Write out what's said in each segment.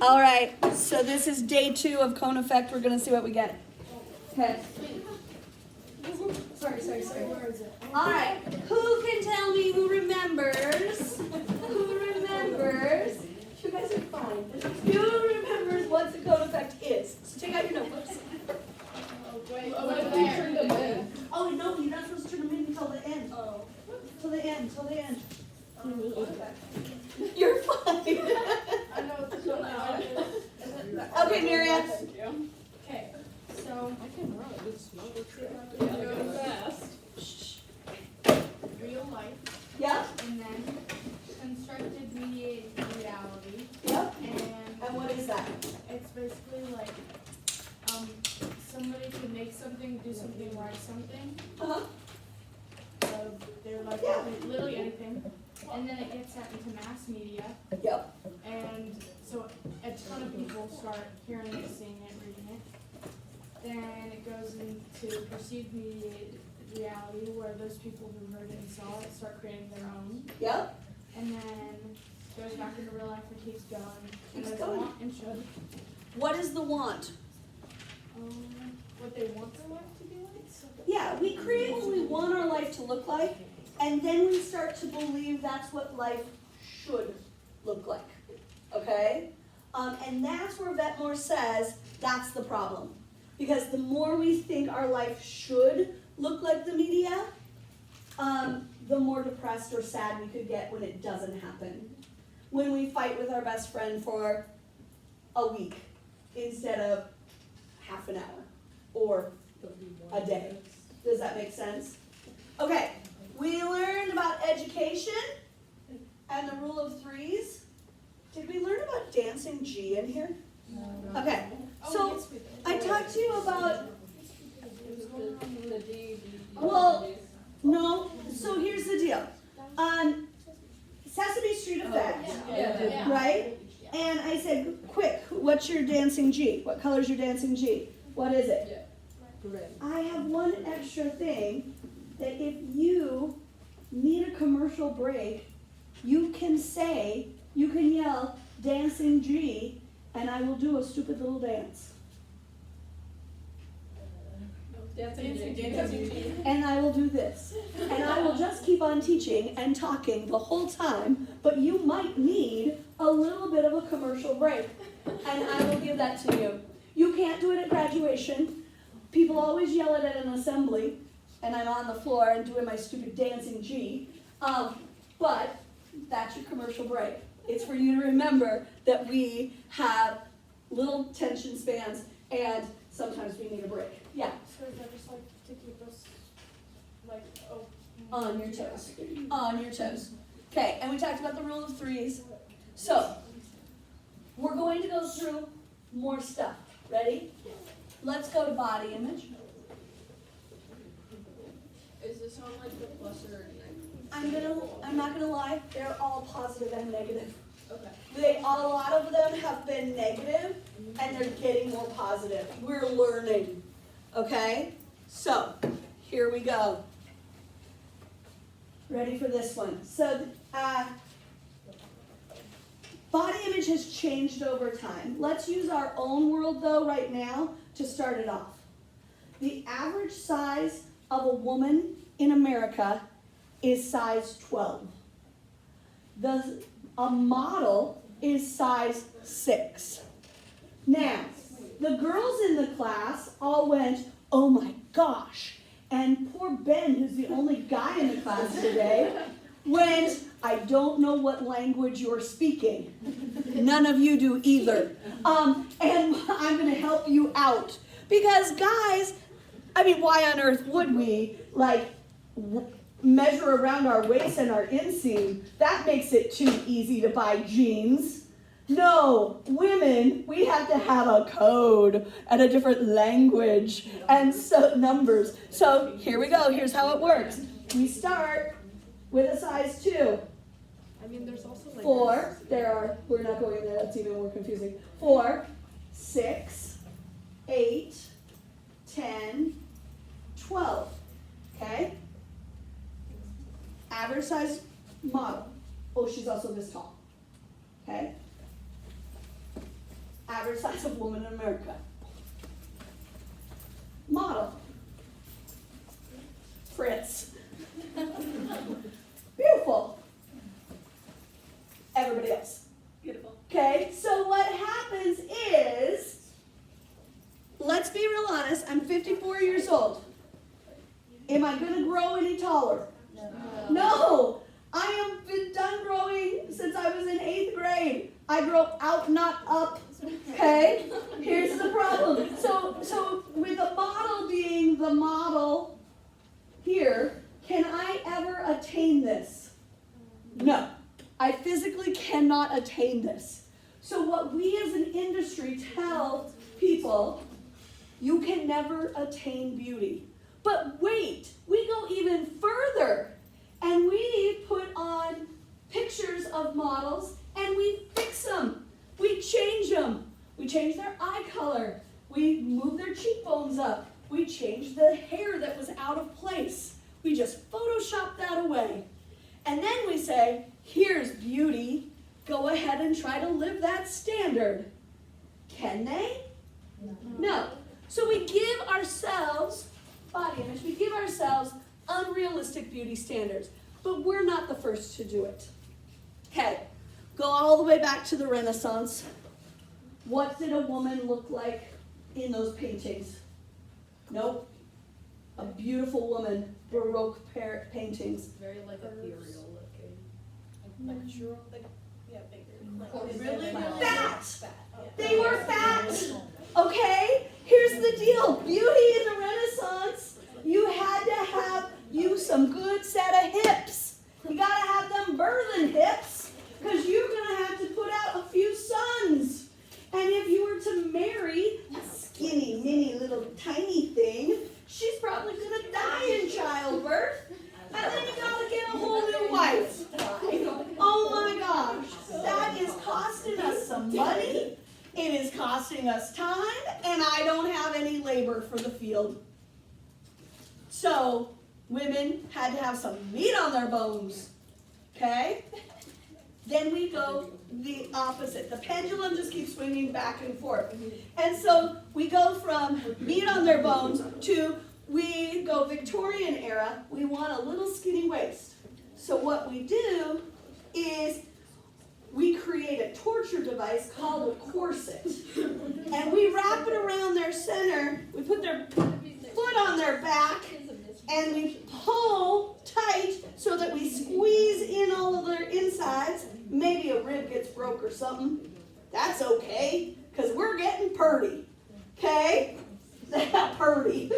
All right, so this is day 2 of cone effect. We're going to see what we get. Okay. Sorry. All right, who can tell me, who remembers? You guys are fine. Who remembers what the cone effect is? So take out your notebooks. Oh, no, you're not supposed to turn them in until the end. Oh. Till the end. You're fine. I know what the show now. Okay, Marianne. Okay, so I can run. Go fast. Real life, Yep. and then constructed mediated reality, Yep. and what is that? it's basically like somebody can make something, do something, write something. Uh-huh. They're like Yeah. literally anything, and then it gets out into mass media. Yep. And so a ton of people start hearing it, seeing it, reading it. Then it goes into perceived mediated reality, where those people who heard it and saw it start creating their own. Yep. And then goes back into real life and keeps going. And Keeps there's going. a want and should. What is the want? What they want their life to be like. So Yeah, we create what we want our life to look like, and then we start to believe that's what life should look like. Okay? And that's where Vetmore says that's the problem. Because the more we think our life should look like the media, the more depressed or sad we could get when it doesn't happen. When we fight with our best friend for a week instead of half an hour or a day. Does that make sense? Okay, we learned about education and the rule of threes. Did we learn about dancing G in here? No. Okay, so I talked to you about, well, no, so here's the deal. Sesame Street effect, Yeah. right? And I said, quick, what's your dancing G? What color's your dancing G? What is it? I have one extra thing, that if you need a commercial break, you can yell, dancing G, and I will do a stupid little dance. And I will do this. And I will just keep on teaching and talking the whole time, but you might need a little bit of a commercial break. And I will give that to you. You can't do it at graduation. People always yell it at an assembly, and I'm on the floor and doing my stupid dancing G. But that's your commercial break. It's for you to remember that we have little tension spans, and sometimes we need a break. Yeah. So is that just like to keep us like On your toes. On your toes. Okay, and we talked about the rule of threes. So, we're going to go through more stuff. Ready? Let's go to body image. Is this on like the plus or negative? I'm not gonna lie, they're all positive and negative. Okay. A lot of them have been negative, and they're getting more positive. We're learning. Okay? So, here we go. Ready for this one? So, body image has changed over time. Let's use our own world, though, right now to start it off. The average size of a woman in America is size 12. A model is size 6. Now, the girls in the class all went, oh my gosh. And poor Ben, who's the only guy in the class today, went, I don't know what language you're speaking. None of you do either. And I'm going to help you out. Because guys, I mean, why on earth would we, measure around our waist and our inseam? That makes it too easy to buy jeans. No, women, we have to have a code and a different language and so numbers. So here we go. Here's how it works. We start with a size 2. I mean, there's also like 4, we're not going there, that's even more confusing. 4, 6, 8, 10, 12, okay? Average size model. Oh, she's also this tall, okay? average size of woman in America. Model. Fritz. Beautiful. Everybody else. Beautiful. Okay, so what happens is, let's be real honest, I'm 54 years old. Am I going to grow any taller? No. I have been done growing since I was in 8th grade. I grow out, not up. Okay? Here's the problem. So with a model being the model here, can I ever attain this? No. I physically cannot attain this. So what we as an industry tell people, you can never attain beauty. But wait, we go even further. And we put on pictures of models and we fix them. We change them. We change their eye color. We move their cheekbones up. We change the hair that was out of place. We just Photoshop that away. And then we say, here's beauty. Go ahead and try to live that standard. Can they? No. So we give ourselves, body image, we give ourselves unrealistic beauty standards. But we're not the first to do it. Okay, go all the way back to the Renaissance. What did a woman look like in those paintings? Nope. A beautiful woman, Baroque paintings. Very like ethereal looking. Like sure, like yeah, bigger. Oh, Like, really? Fat. Yeah. They were fat. Okay, here's the deal. Beauty in the Renaissance, you had to have some good set of hips. You gotta have them birthing hips, because you're gonna have to put out a few sons. And if you were to marry a skinny, mini, little tiny thing, she's probably gonna die in childbirth. And then you gotta get a whole new wife. Oh my gosh, that is costing us some money. It is costing us time, and I don't have any labor for the field. So, women had to have some meat on their bones, okay? Then we go the opposite. The pendulum just keeps swinging back and forth. And so we go from meat on their bones to, we go Victorian era, we want a little skinny waist. So what we do is we create a torture device called a corset. And we wrap it around their center, we put their foot on their back, and we pull tight so that we squeeze in all of their insides. Maybe a rib gets broke or something. That's okay, because we're getting purty. Okay? Purty.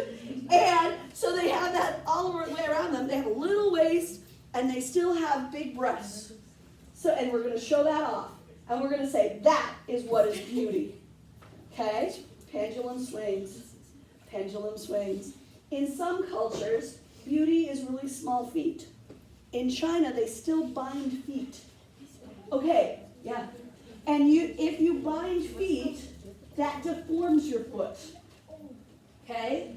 And so they have that all the way around them. They have a little waist, and they still have big breasts. So, and we're going to show that off. And we're going to say, that is what is beauty. Okay? Pendulum swings. Pendulum swings. In some cultures, beauty is really small feet. In China, they still bind feet. Okay, yeah. And if you bind feet, that deforms your foot. Okay?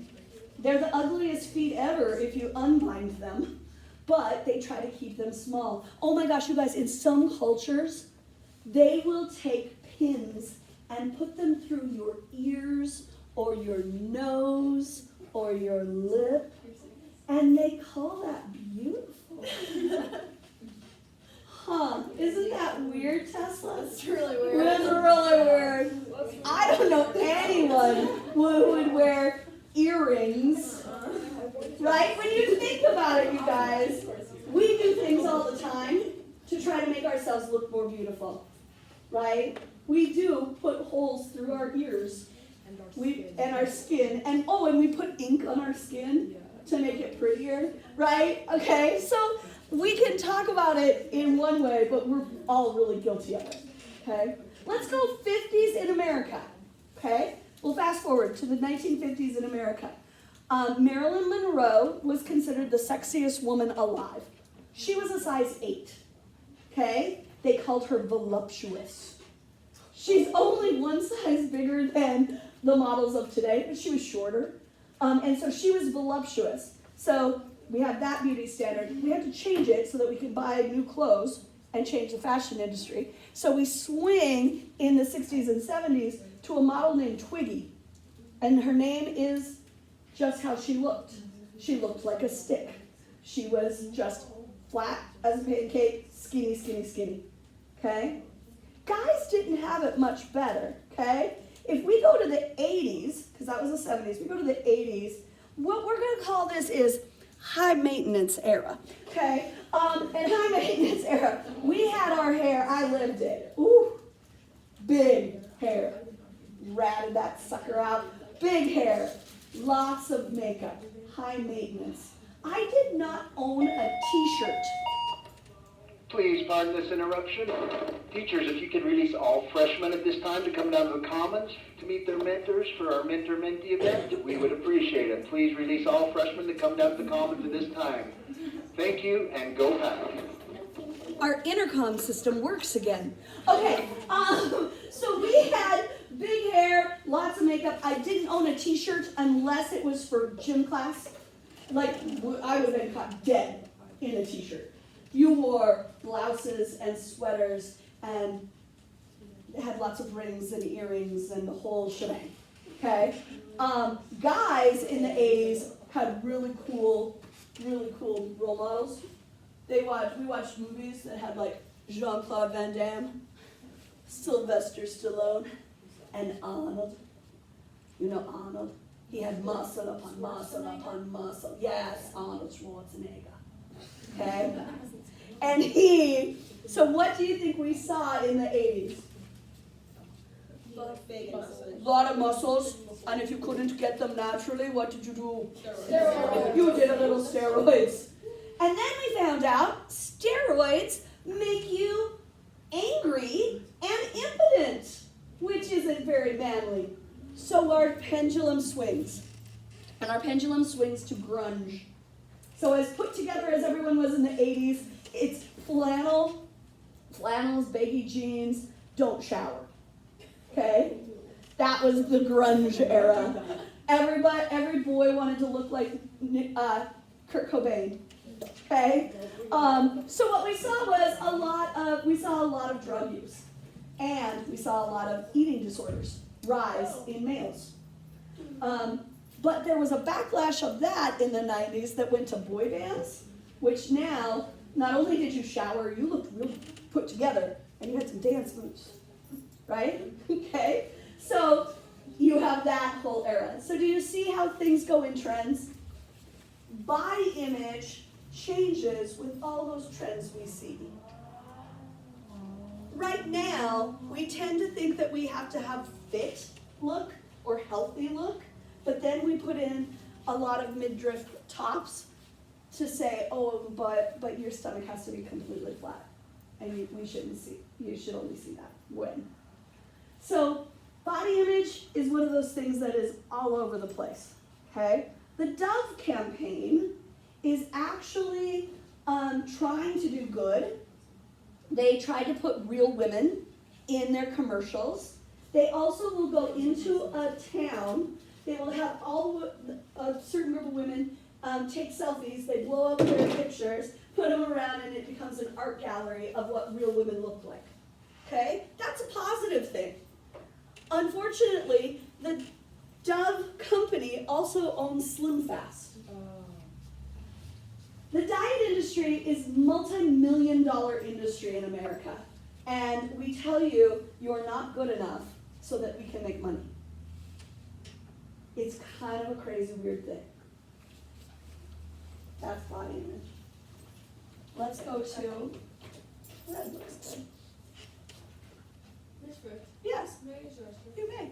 They're the ugliest feet ever if you unbind them, but they try to keep them small. Oh my gosh, you guys, in some cultures, they will take pins and put them through your ears or your nose or your lip, and they call that beautiful. Huh, isn't that weird, Tesla? It's really weird. It's really weird. I don't know anyone who would wear earrings, right? When you think about it, you guys, we do things all the time to try to make ourselves look more beautiful, right? We do put holes through our ears and our skin, and we put ink on our skin to make it prettier, right? Okay, so we can talk about it in one way, but we're all really guilty of it, okay? Let's go 50s in America, okay? We'll fast forward to the 1950s in America. Marilyn Monroe was considered the sexiest woman alive. She was a size 8, okay? They called her voluptuous. She's only one size bigger than the models of today, but she was shorter. And so she was voluptuous. So we have that beauty standard. We had to change it so that we could buy new clothes. and change the fashion industry. So we swing in the 60s and 70s to a model named Twiggy. And her name is just how she looked. She looked like a stick. She was just flat as a pancake, skinny, skinny, skinny. Okay? Guys didn't have it much better. Okay? If we go to the 80s, because that was the 70s, we go to the 80s, what we're going to call this is high maintenance era. Okay? In high maintenance era, we had our hair, I lived it. Ooh, big hair. Ratted that sucker out. Big hair. Lots of makeup. High maintenance. I did not own a t-shirt. Please pardon this interruption. Teachers, if you could release all freshmen at this time to come down to the Commons to meet their mentors for our mentor-mentee event, we would appreciate it. Please release all freshmen to come down to the Commons at this time. Thank you, and go Pack. Our intercom system works again. Okay, so we had big hair, lots of makeup. I didn't own a t-shirt unless it was for gym class. Like, I would have been caught dead in a t-shirt. You wore blouses and sweaters and had lots of rings and earrings and the whole shebang, okay? Guys in the 80s had really cool role models. We watched movies that had like Jean-Claude Van Damme, Sylvester Stallone, and Arnold. You know Arnold? He had muscle upon muscle upon muscle. Yes, Arnold Schwarzenegger. Okay? And so what do you think we saw in the 80s? Big muscles. A lot of muscles, and if you couldn't get them naturally, what did you do? Steroids. You did a little steroids. And then we found out steroids make you angry and impotent, which isn't very manly. So our pendulum swings. And our pendulum swings to grunge. So as put together as everyone was in the 80s, it's flannels, baggy jeans, don't shower. Okay? That was the grunge era. Every boy wanted to look like Kurt Cobain. Okay? So what we saw was a lot of drug use. And we saw a lot of eating disorders rise in males. But there was a backlash of that in the 90s that went to boy bands, which now, not only did you shower, you looked real put together, and you had some dance moves, right? Okay? So you have that whole era. So do you see how things go in trends? Body image changes with all those trends we see. Right now, we tend to think that we have to have fit look or healthy look, but then we put in a lot of midriff tops to say, oh, but your stomach has to be completely flat, and you should only see that when. So body image is one of those things that is all over the place, okay? The Dove campaign is actually trying to do good. They try to put real women in their commercials. They also will go into a town. They will have a certain group of women take selfies. They blow up their pictures, put them around, and it becomes an art gallery of what real women look like. Okay? That's a positive thing. Unfortunately, the Dove company also owns Slim Fast. The diet industry is multi-million-dollar industry in America. And we tell you, you're not good enough so that we can make money. It's kind of a crazy, weird thing. That's body image. Let's go to red looks good. Miss Brooks, Yes, may I use the restroom? you may.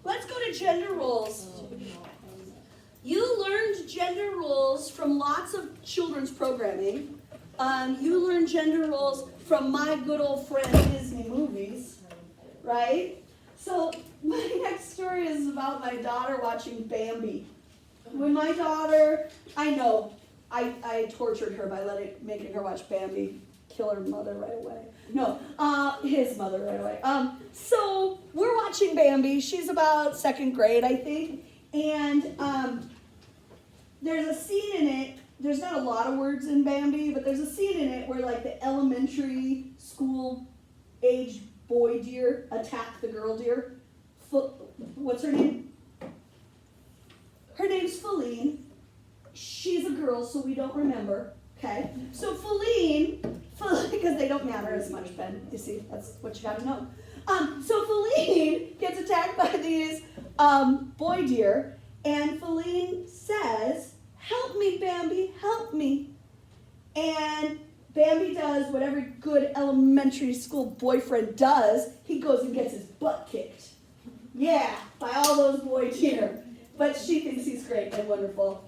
Let's go to gender roles. You learned gender roles from lots of children's programming. You learned gender roles from my good old friend Disney movies, right? So my next story is about my daughter watching Bambi. When my daughter, I know, I tortured her by making her watch Bambi, kill her mother right away. No, his mother right away. So we're watching Bambi. She's about 2nd grade, I think. And there's a scene in it there's not a lot of words in Bambi, but there's a scene in it where like the elementary school age boy deer attack the girl deer. What's her name? Her name's Feline. She's a girl, so we don't remember. Okay? So Feline, because they don't matter as much, Ben. You see, that's what you gotta know. So Feline gets attacked by these boy deer, and Feline says, "Help me, Bambi, help me." And Bambi does what every good elementary school boyfriend does. He goes and gets his butt kicked. Yeah, by all those boy deer. But she thinks he's great and wonderful.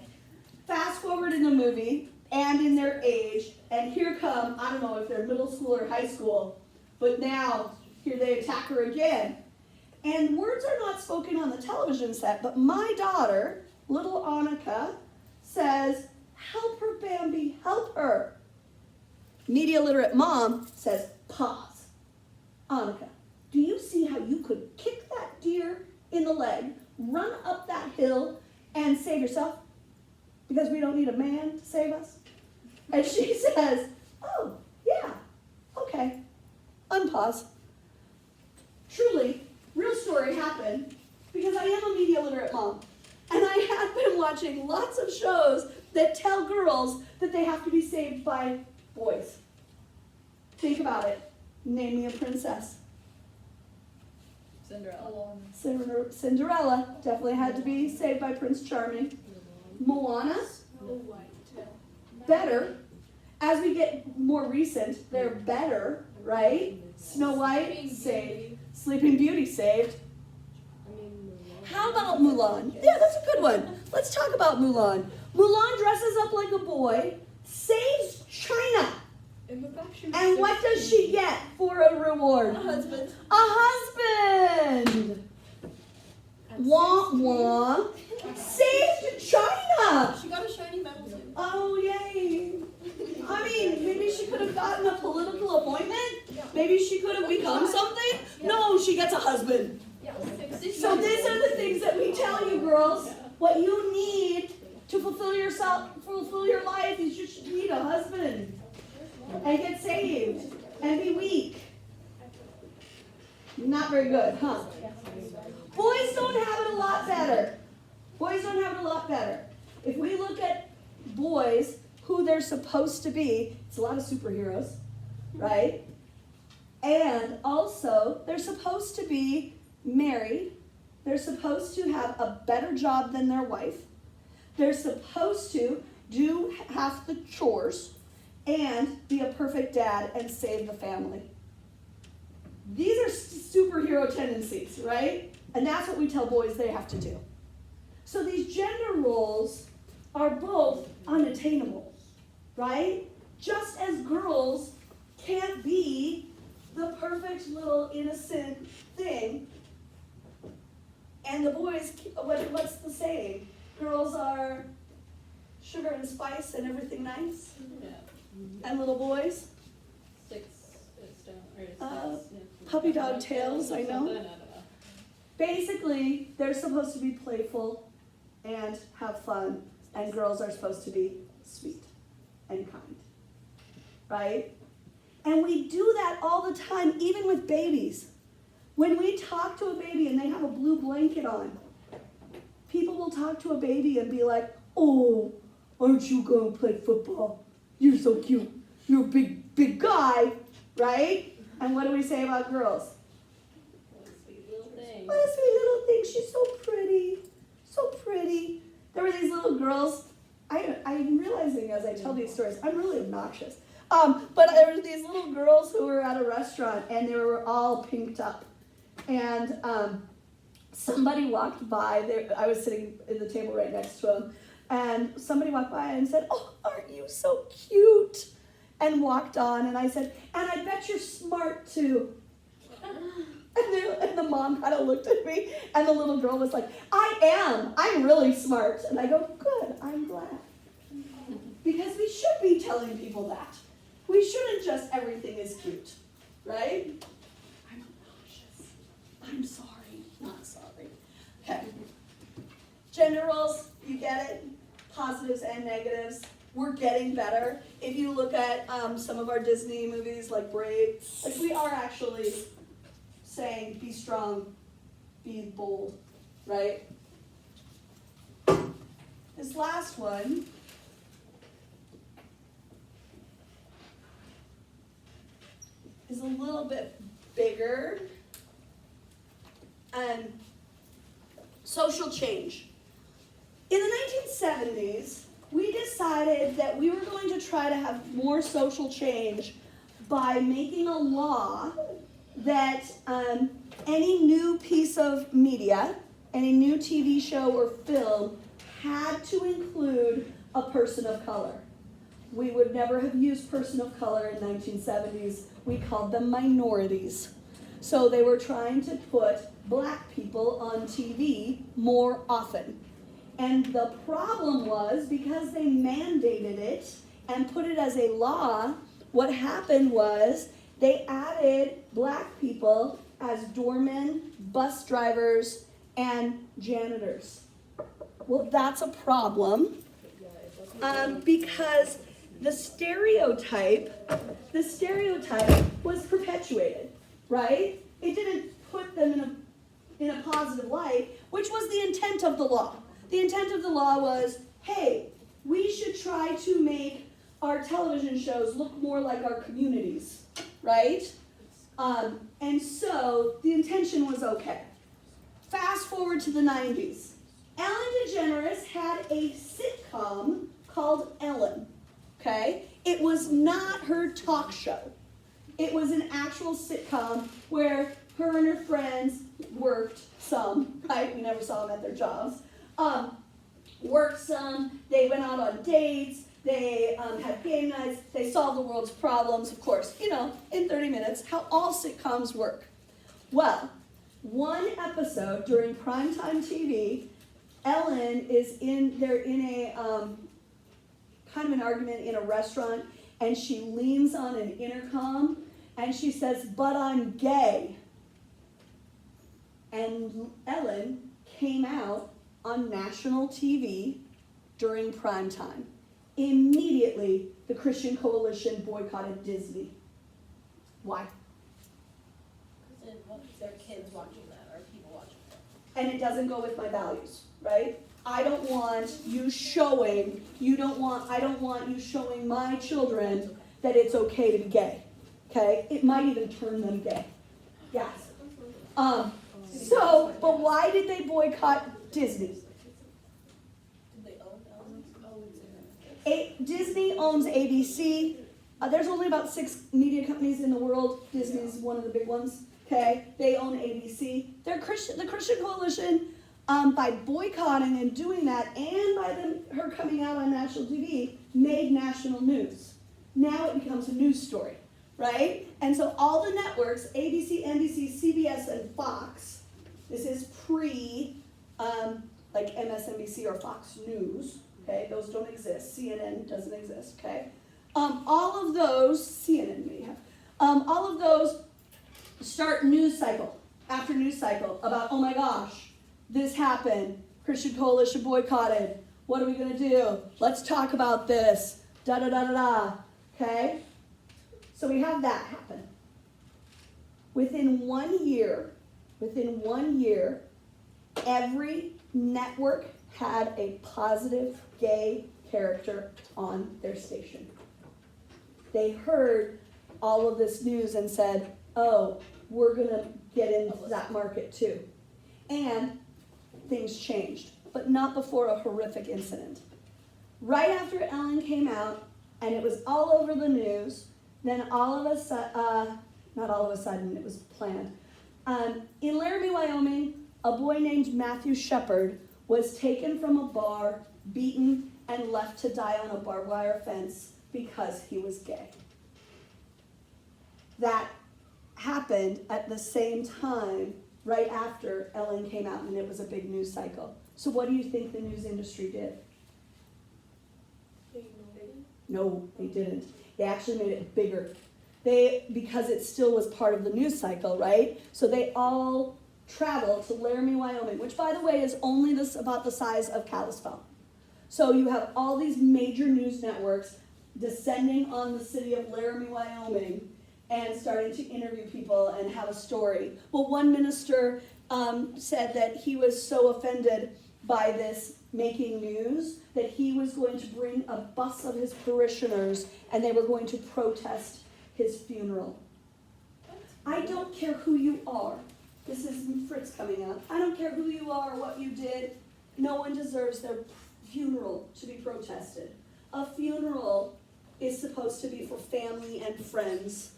Fast forward in the movie and in their age, and here come, I don't know if they're middle school or high school, but now here they attack her again. And words are not spoken on the television set, but my daughter, little Annika, says, "Help her, Bambi, help her." Media literate mom says, "Pause. Annika, do you see how you could kick that deer in the leg, run up that hill, and save yourself? Because we don't need a man to save us?" And she says, "Oh, yeah, okay." Unpause. Truly, real story happened because I am a media literate mom. And I have been watching lots of shows that tell girls that they have to be saved by boys. Think about it. Name me a princess. Cinderella. Cinderella definitely had to be saved by Prince Charming. Moana, Snow White. better. As we get more recent, they're better, right? Snow White, saved. Sleeping Beauty, saved. How about Mulan? Yeah, that's a good one. Let's talk about Mulan. Mulan dresses up like a boy, saves China. In the back, she was And what does she get for a reward? A husband. A husband! Wah wah. Saved China! She got a shiny medal too. Oh, yay. I mean, maybe she could have gotten a political appointment. Maybe she could have become something. No, she gets a husband. So these are the things that we tell you, girls. What you need to fulfill your life is you should need a husband and get saved and be weak. Not very good, huh? Boys don't have it a lot better. Boys don't have it a lot better. If we look at boys, who they're supposed to be, it's a lot of superheroes, right? And also, they're supposed to be married. They're supposed to have a better job than their wife. They're supposed to do half the chores and be a perfect dad and save the family. These are superhero tendencies, right? And that's what we tell boys they have to do. So these gender roles are both unattainable, right? Just as girls can't be the perfect little innocent thing, and the boys, what's the saying? Girls are sugar and spice and everything nice, and little boys, puppy dog tails, I know. Basically, they're supposed to be playful and have fun, and girls are supposed to be sweet and kind, right? And we do that all the time, even with babies. When we talk to a baby and they have a blue blanket on, people will talk to a baby and be like, "Oh, aren't you going to play football? You're so cute. You're a big guy," right? And what do we say about girls? What a sweet little thing. What a sweet little thing. She's so pretty. So pretty. There were these little girls. I'm realizing as I tell these stories, I'm really obnoxious. But there were these little girls who were at a restaurant and they were all pinked up. And somebody walked by. I was sitting at the table right next to them. And somebody walked by and said, "Oh, aren't you so cute?" And walked on. And I said, "And I bet you're smart too." And the mom kind of looked at me, and the little girl was like, "I am. I'm really smart." And I go, "Good, I'm glad." Because we should be telling people that. We shouldn't just everything is cute, right? I'm obnoxious. I'm sorry, not sorry. Okay. Gender roles, you get it? Positives and negatives. we're getting better. If you look at some of our Disney movies like Brave, like we are actually saying be strong, be bold, right? This last one is a little bit bigger. Social change. In the 1970s, we decided that we were going to try to have more social change by making a law that any new piece of media, any new TV show or film had to include a person of color. We would never have used person of color in the 1970s. We called them minorities. So they were trying to put black people on TV more often. And the problem was, because they mandated it and put it as a law, what happened was they added black people as doormen, bus drivers, and janitors. Well, that's a problem because the stereotype was perpetuated, right? It didn't put them in a positive light, which was the intent of the law. The intent of the law was, hey, we should try to make our television shows look more like our communities, right? And so the intention was okay. Fast forward to the 90s. Ellen DeGeneres had a sitcom called Ellen, okay? It was not her talk show. It was an actual sitcom where her and her friends worked some, right? We never saw them at their jobs. Worked some, they went out on dates, they had game nights, they solved the world's problems, of course, in 30 minutes, how all sitcoms work. Well, one episode during primetime TV, Ellen they're in a kind of an argument in a restaurant, and she leans on an intercom, and she says, "But I'm gay." And Ellen came out on national TV during prime time. Immediately, the Christian Coalition boycotted Disney. Why? Because there are kids watching that, or people watching that. And it doesn't go with my values, right? I don't want you showing my children that it's okay to be gay, okay? It might even turn them gay. Yes. But why did they boycott Disney? Did they own Ellen? Disney owns ABC. There's only about 6 media companies in the world. Disney's one of the big ones. Okay, they own ABC. They're Christian. The Christian Coalition, by boycotting and doing that, and by her coming out on national TV, made national news. Now it becomes a news story, right? And so all the networks, ABC, NBC, CBS, and Fox. This is pre, like MSNBC or Fox News. Okay, those don't exist. CNN doesn't exist. Okay, all of those CNN may have. All of those start news cycle after news cycle about, oh my gosh, this happened. Christian Coalition boycotted. What are we gonna do? Let's talk about this. Da da da da da. Okay, so we have that happen. Within 1 year, every network had a positive gay character on their station. They heard all of this news and said, oh, we're going to get into that market too. And things changed, but not before a horrific incident. Right after Ellen came out, and it was all over the news, then all of a sudden, not all of a sudden, it was planned. In Laramie, Wyoming, a boy named Matthew Shepard was taken from a bar, beaten, and left to die on a barbed wire fence because he was gay. That happened at the same time, right after Ellen came out, and it was a big news cycle. So what do you think the news industry did? No, they didn't. They actually made it bigger. Because it still was part of the news cycle, right? So they all traveled to Laramie, Wyoming, which, by the way, is only about the size of Kalispell. So you have all these major news networks descending on the city of Laramie, Wyoming, and starting to interview people and have a story. Well, one minister said that he was so offended by this making news that he was going to bring a bus of his parishioners and they were going to protest his funeral. I don't care who you are. This is Fritz coming out. I don't care who you are, what you did. No one deserves their funeral to be protested. A funeral is supposed to be for family and friends,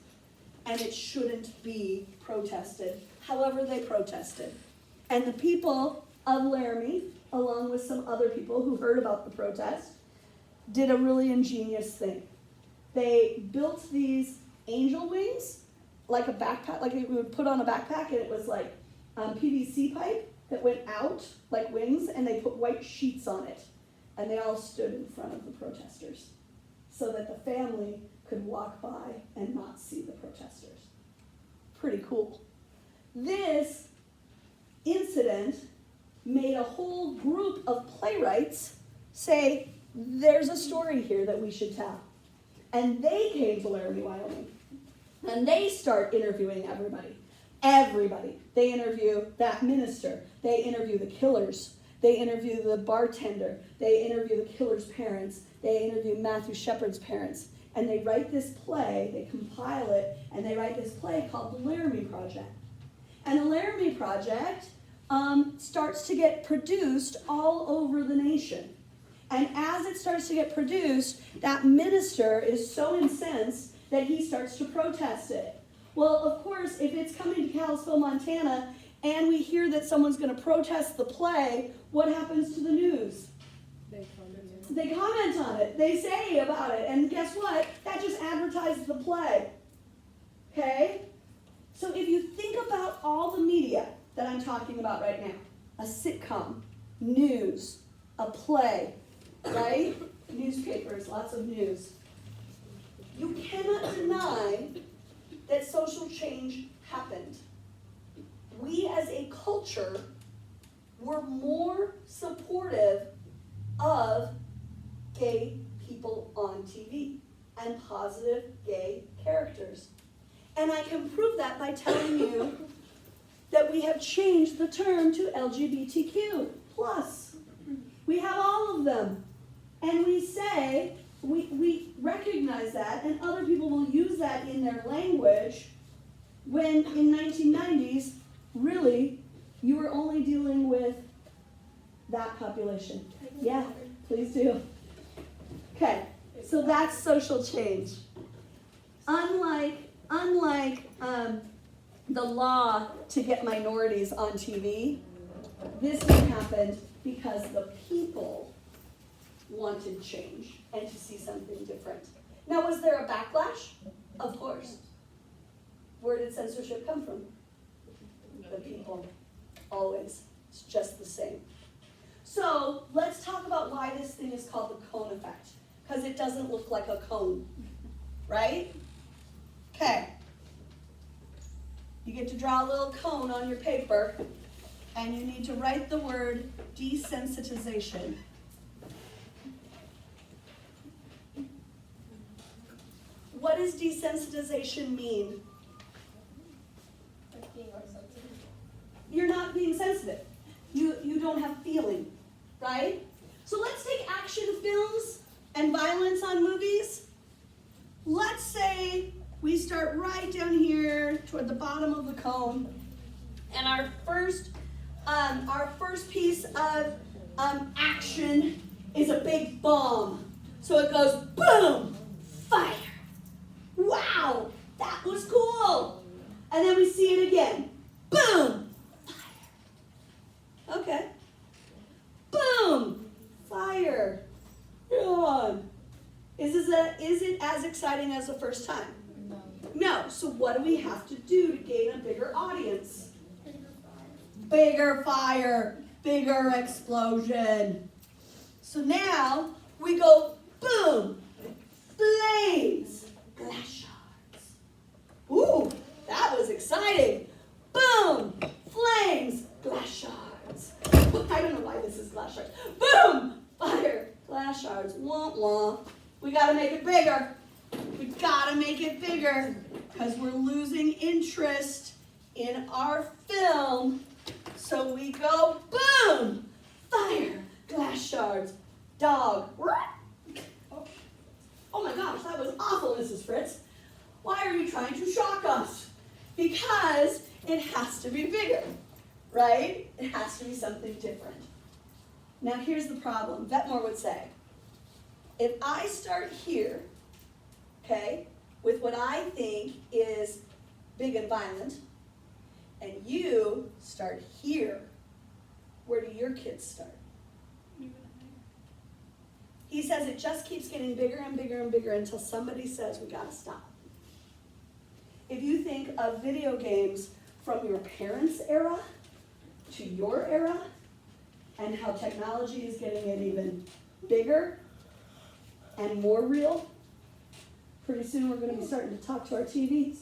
and it shouldn't be protested. However, they protested. And the people of Laramie, along with some other people who heard about the protest, did a really ingenious thing. They built these angel wings, like a backpack, like you would put on a backpack, and it was like PVC pipe that went out like wings, and they put white sheets on it. And they all stood in front of the protesters so that the family could walk by and not see the protesters. Pretty cool. This incident made a whole group of playwrights say, there's a story here that we should tell. And they came to Laramie, Wyoming. And they start interviewing everybody. Everybody. They interview that minister. They interview the killers. They interview the bartender. They interview the killer's parents. They interview Matthew Shepard's parents. And they write this play, they compile it, and they write this play called The Laramie Project. And the Laramie Project starts to get produced all over the nation. And as it starts to get produced, that minister is so incensed that he starts to protest it. Well, of course, if it's coming to Kalispell, Montana, and we hear that someone's going to protest the play, what happens to the news? They comment on it. They say about it. And guess what? That just advertises the play. Okay? So if you think about all the media that I'm talking about right now, a sitcom, news, a play, right? Newspapers, lots of news. You cannot deny that social change happened. We as a culture were more supportive of gay people on TV and positive gay characters. And I can prove that by telling you that we have changed the term to LGBTQ+. We have all of them. And we say, we recognize that, and other people will use that in their language, when in 1990s, really, you were only dealing with that population. Yeah, please do. Okay, so that's social change. Unlike the law to get minorities on TV, this one happened because the people wanted change and to see something different. Now, was there a backlash? Of course. Where did censorship come from? The people. Always. It's just the same. So let's talk about why this thing is called the cone effect. Because it doesn't look like a cone. Right? Okay. You get to draw a little cone on your paper, and you need to write the word desensitization. What does desensitization mean? Like being more sensitive. You're not being sensitive. You don't have feeling, right? So let's take action films and violence on movies. Let's say we start right down here toward the bottom of the cone, and our first piece of action is a big bomb. So it goes boom, fire. Wow, that was cool. And then we see it again. Boom, fire. Okay. Boom, fire. God. Is it as exciting as the first time? No. So what do we have to do to gain a bigger audience? Bigger fire, bigger explosion. So now we go boom, flames, glass shards. Ooh, that was exciting. Boom, flames, glass shards. I don't know why this is glass shards. Boom, fire, gotta make it bigger. We gotta make it bigger because we're losing interest in our film. So we go, boom, fire, glass shards, dog. Oh my gosh, that was awful, Mrs. Fritz. Why are you trying to shock us? Because it has to be bigger, right? It has to be something different. Now here's the problem. Vetmore would say, if I start here, okay, with what I think is big and violent, and you start here, where do your kids start? He says it just keeps getting bigger and bigger and bigger until somebody says we gotta stop. If you think of video games from your parents' era to your era, and how technology is getting it even bigger and more real, pretty soon we're gonna be starting to talk to our TVs.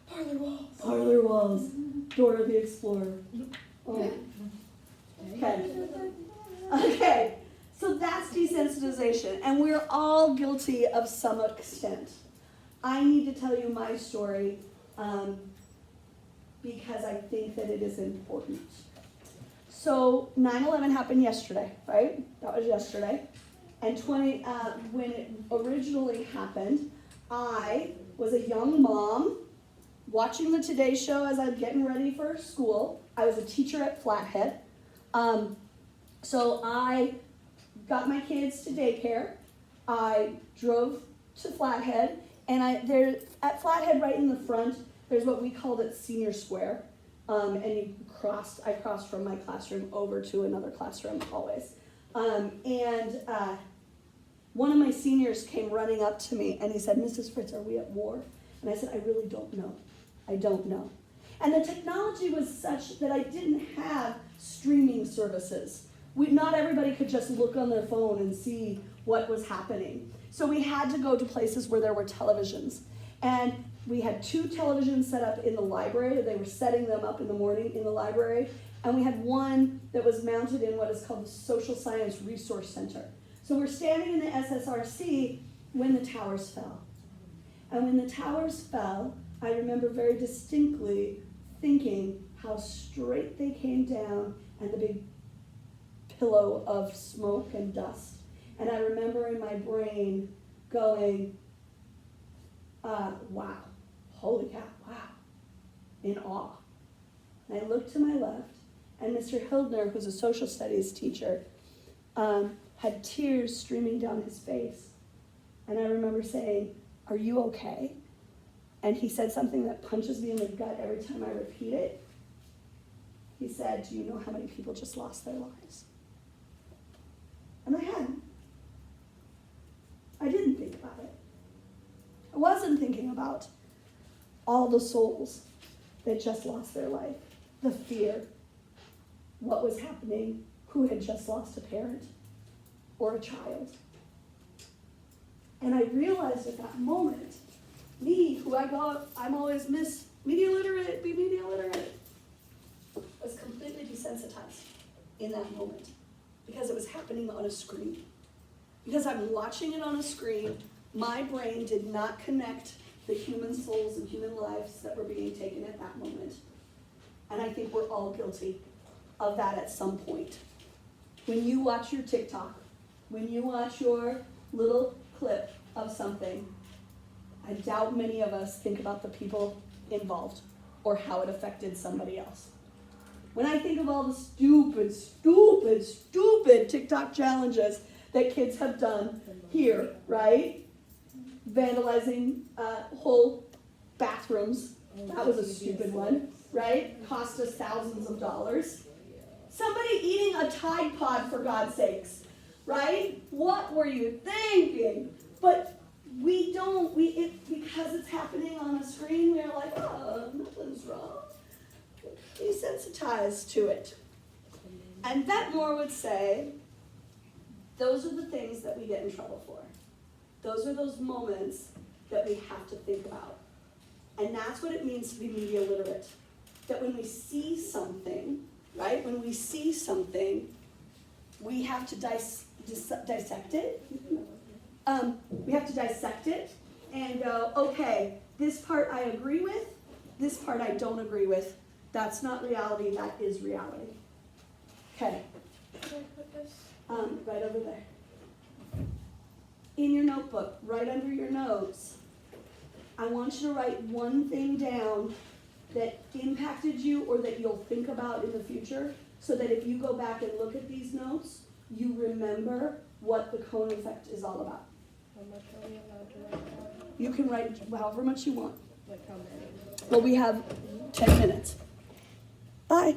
Parlor walls. Parlor walls, Dora the Explorer. Oh. Okay. Okay, so that's desensitization, and we're all guilty of some extent. I need to tell you my story because I think that it is important. So 9/11 happened yesterday, right? That was yesterday. And when it originally happened, I was a young mom watching the Today Show as I'm getting ready for school. I was a teacher at Flathead. So I got my kids to daycare. I drove to Flathead, and there at Flathead, right in the front, there's what we called it Senior Square. And I crossed from my classroom over to another classroom always. One of my seniors came running up to me and he said, Mrs. Fritz, are we at war? And I said, I really don't know. I don't know. And the technology was such that I didn't have streaming services. Not everybody could just look on their phone and see what was happening. So we had to go to places where there were televisions. And we had 2 televisions set up in the library. They were setting them up in the morning in the library. And we had one that was mounted in what is called the Social Science Resource Center. So we're standing in the SSRC when the towers fell. And when the towers fell, I remember very distinctly thinking how straight they came down and the big pillow of smoke and dust. And I remember in my brain going, wow, holy cow, wow, in awe. And I looked to my left, and Mr. Hildner, who's a social studies teacher, had tears streaming down his face. And I remember saying, are you okay? And he said something that punches me in the gut every time I repeat it. He said, do you know how many people just lost their lives? And I hadn't. I didn't think about it. I wasn't thinking about all the souls that just lost their life, the fear, what was happening, who had just lost a parent or a child. And I realized at that moment, me, who I'm always Miss Media Literate, be media literate, was completely desensitized in that moment because it was happening on a screen. Because I'm watching it on a screen, my brain did not connect the human souls and human lives that were being taken at that moment. And I think we're all guilty of that at some point. When you watch your TikTok, when you watch your little clip of something, I doubt many of us think about the people involved or how it affected somebody else. When I think of all the stupid TikTok challenges that kids have done here, right? Vandalizing whole bathrooms. That was a stupid one, right? Cost us thousands of dollars. Somebody eating a Tide Pod, for God's sakes, right? What were you thinking? But we don't, because it's happening on a screen, we're like, oh, nothing's wrong. Desensitized to it. And Vetmore would say, those are the things that we get in trouble for. Those are those moments that we have to think about. And that's what it means to be media literate. That when we see something, right? When we see something, we have to dissect it we have to dissect it and go, okay, this part I agree with, this part I don't agree with. That's not reality, that is reality. Okay, Can I put this? right over there. In your notebook, right under your notes, I want you to write one thing down that impacted you or that you'll think about in the future, so that if you go back and look at these notes, you remember what the cone effect is all about. How much are we allowed to write down? You can write however much you want. Like how many? Well, we have 10 minutes. Bye.